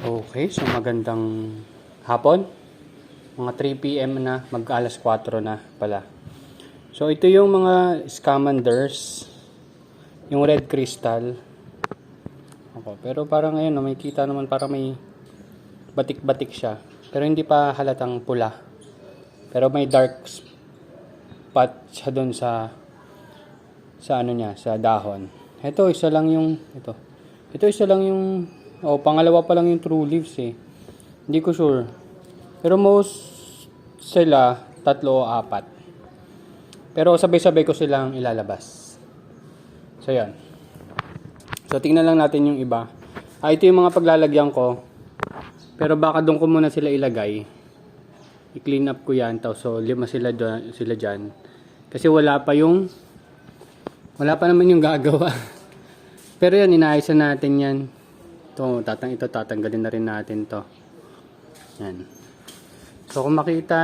Okay, so magandang hapon. Mga 3 PM na, mag-alas 4 na pala. So ito yung mga scamanders, yung red crystal. Okay, pero parang ngayon, may kita naman parang may batik-batik siya. Pero hindi pa halatang pula. Pero may dark spot siya doon sa ano niya, sa dahon. Ito isa lang yung pangalawa pa lang yung true leaves eh. Hindi ko sure. Pero most sila, 3 o 4. Pero sabay-sabay ko silang ilalabas. So, yan. So, tingnan lang natin yung iba. Ito yung mga paglalagyan ko. Pero baka doon ko muna sila ilagay. I-clean up ko yan. So, 5 sila dyan. Kasi wala pa naman yung gagawa. Pero yan, inaayos natin yan. Ito, tatanggalin na rin natin to. Yan. So, kung makita,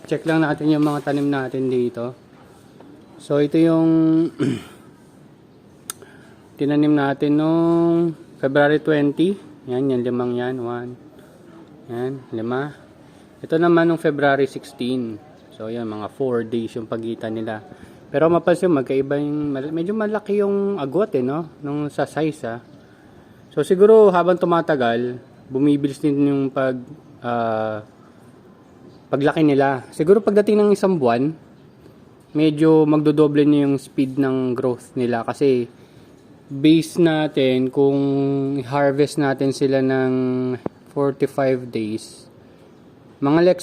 check lang natin yung mga tanim natin dito. So, ito yung tinanim natin nung February 20. Yan, yan, 5 yan. 1. Yan, 5. Ito naman nung February 16. So, yan, mga 4 days yung pagitan nila. Pero mapansin, magkaiba yung, medyo malaki yung agwat no? Nung sa size So siguro habang tumatagal, bumibilis din yung paglaki nila. Siguro pagdating ng 1 buwan, medyo magdodoble na yung speed ng growth nila kasi base natin kung harvest natin sila ng 45 days. Mga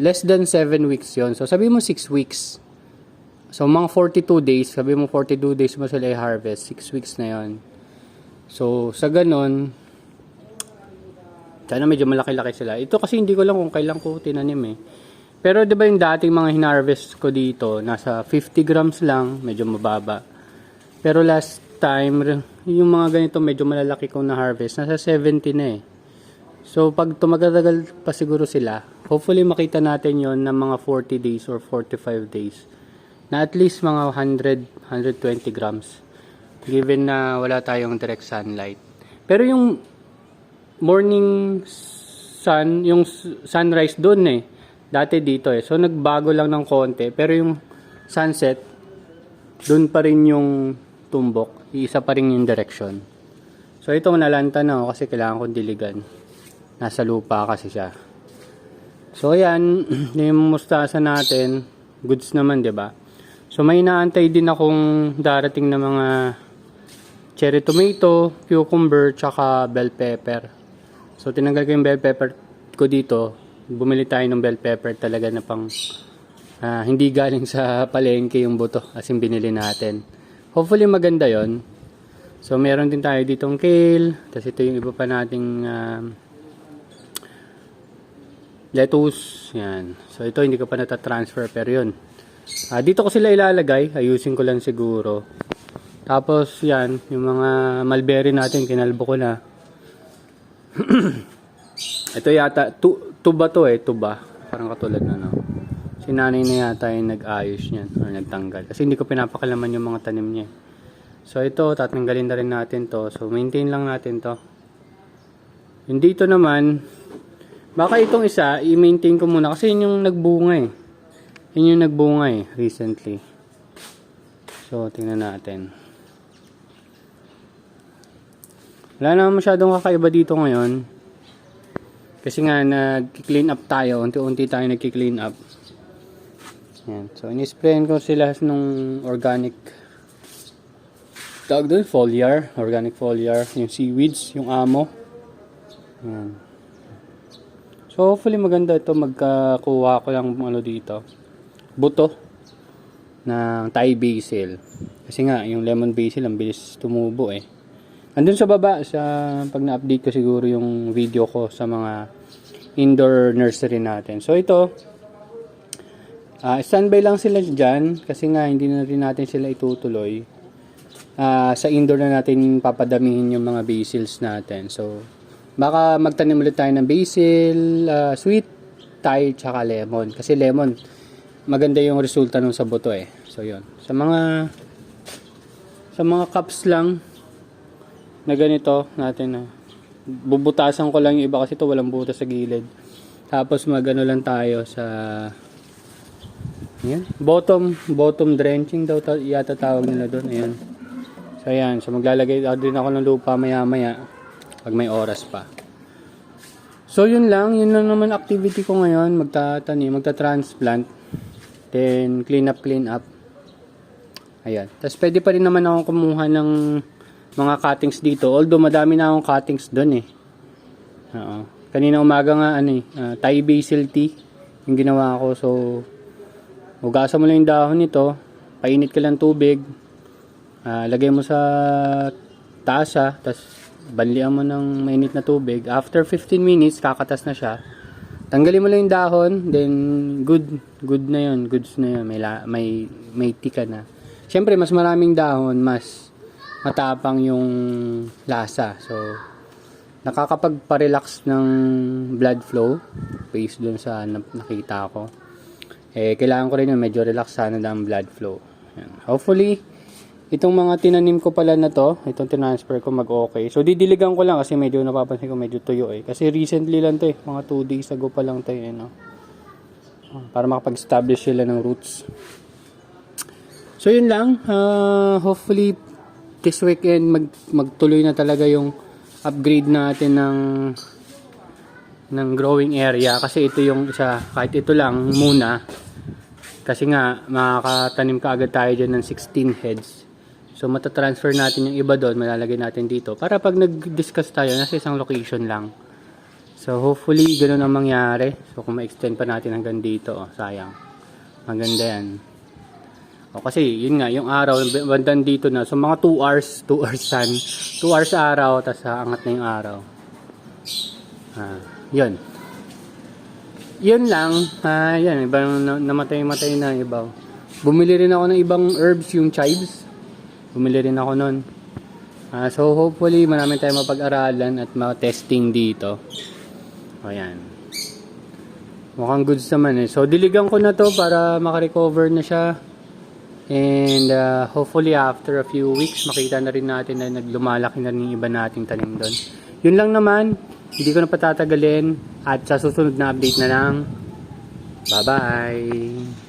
less than 7 weeks 'yon. So sabi mo 6 weeks. So mga 42 days, sabi mo 42 days mo sila i-harvest, 6 weeks na 'yon. So, sa ganon, sana medyo malaki-laki sila. Ito kasi hindi ko lang kung kailan ko tinanim eh. Pero 'di ba yung dating mga hinarvest ko dito, nasa 50 grams lang, medyo mababa. Pero last time, yung mga ganito medyo malalaki kong na-harvest, nasa 70 na eh. So, pag tumatagal pa siguro sila, hopefully makita natin yon ng mga 40 days or 45 days. Na at least mga 100, 120 grams. Given na wala tayong direct sunlight. Pero yung morning sun, yung sunrise doon eh. Dati dito eh. So nagbago lang ng konti. Pero yung sunset, doon pa rin yung tumbok. Iisa pa rin yung direction. So ito nalanta na ako kasi kailangan kong diligan. Nasa lupa kasi siya. So ayan, yung mustasa natin, goods naman 'di ba? So may inaantay din akong darating na mga cherry tomato, cucumber, tsaka bell pepper. So, tinanggal ko yung bell pepper ko dito. Bumili tayo ng bell pepper talaga na pang hindi galing sa palengke yung buto. As in, binili natin. Hopefully, maganda yon. So, meron din tayo ditong kale. Tapos, ito yung iba pa nating lettuce. Yan. So, ito hindi ko pa natatransfer. Pero yun. Dito ko sila ilalagay. Ayusin ko lang siguro. Tapos yan, yung mga mulberry natin, kinalbo ko na. Ito yata, tuba to eh, tuba. Parang katulad na no. Si nanay na yata yung nag-ayos niyan or nagtanggal. Kasi hindi ko pinapakalaman yung mga tanim niya. So ito, tatanggalin na rin natin to. So maintain lang natin to. Yung dito naman, baka itong isa, i-maintain ko muna. Kasi yun yung nagbunga eh. Yun yung nagbunga eh, recently. So, tingnan natin. Wala naman masyadong kakaiba dito ngayon. Kasi nga, nag-clean up tayo. Unti-unti tayo nag-clean up. Yan. So, in-sprayan ko sila nung organic tawag doon, foliar. Organic foliar. Yung seaweeds, yung amo. Yan. So, hopefully maganda ito. Magkakuha ko lang dito. Buto ng Thai basil. Kasi nga, yung lemon basil, ang bilis tumubo eh. Andun sa baba, pag na-update ko siguro yung video ko sa mga indoor nursery natin. So ito, standby lang sila dyan kasi nga hindi na rin natin sila itutuloy. Sa indoor na natin papadamihin yung mga basils natin. So, baka magtanim ulit tayo ng basil, sweet, Thai, tsaka lemon. Kasi lemon, maganda yung resulta nun sa buto eh. So yun. Sa mga cups lang, na ganito natin Bubutasan ko lang yung iba kasi ito walang butas sa gilid. Tapos magano lang tayo sa ayan, bottom drenching daw yata tawag nila doon. Ayan. So ayan, so maglalagay din ako ng lupa maya-maya pag may oras pa. So yun lang naman activity ko ngayon, magta-transplant, then clean up. Ayan. Tapos pwede pa rin naman ako kumuha ng mga cuttings dito. Although madami na akong cuttings doon eh. Oo. Kanina umaga nga Thai basil tea yung ginawa ko. So hugasan mo lang yung dahon nito, painit ka lang tubig, lagay mo sa tasa, tapos banlian mo ng mainit na tubig. After 15 minutes, kakatas na siya. Tanggalin mo lang yung dahon, then good na yun, goods na yun, may tika na. Siyempre, mas maraming dahon, mas matapang yung lasa. So, nakakapagpa-relax ng blood flow based dun sa nakita ko. Kailangan ko rin yun, medyo relax sana ng blood flow. Yan. Hopefully, itong mga tinanim ko pala na to, itong transfer ko mag-okay. So, didiligan ko lang kasi medyo napapansin ko medyo tuyo eh. Kasi recently lang to eh, mga 2 days ago pa lang to eh, no? Para makapag-establish sila ng roots. So, yun lang. Hopefully, this weekend, magtuloy na talaga yung upgrade natin ng growing area. Kasi ito yung isa, kahit ito lang muna. Kasi nga, makakatanim ka agad tayo dyan ng 16 heads. So, matatransfer natin yung iba doon, malalagay natin dito. Para pag nag-discuss tayo, nasa isang location lang. So, hopefully, ganun ang mangyari. So, kung ma-extend pa natin hanggang dito, sayang. Maganda yan. Kasi, yun nga, yung araw, bandan dito na. So, mga 2 hours sun. 2 hours araw, tapos angat na yung araw. Yun. Yun lang. Yan, ibang namatay-matay na iba. Bumili rin ako ng ibang herbs, yung chives. Bumili rin ako nun. So, hopefully, marami tayong mapag-aralan at ma-testing dito. Ayan. Mukhang goods naman eh. So, diligan ko na to para makarecover na siya. And hopefully after a few weeks makita na rin natin na naglumalaki na rin yung iba nating tanim doon. Yun lang naman, hindi ko na patatagalin at sa susunod na update na lang. Bye bye!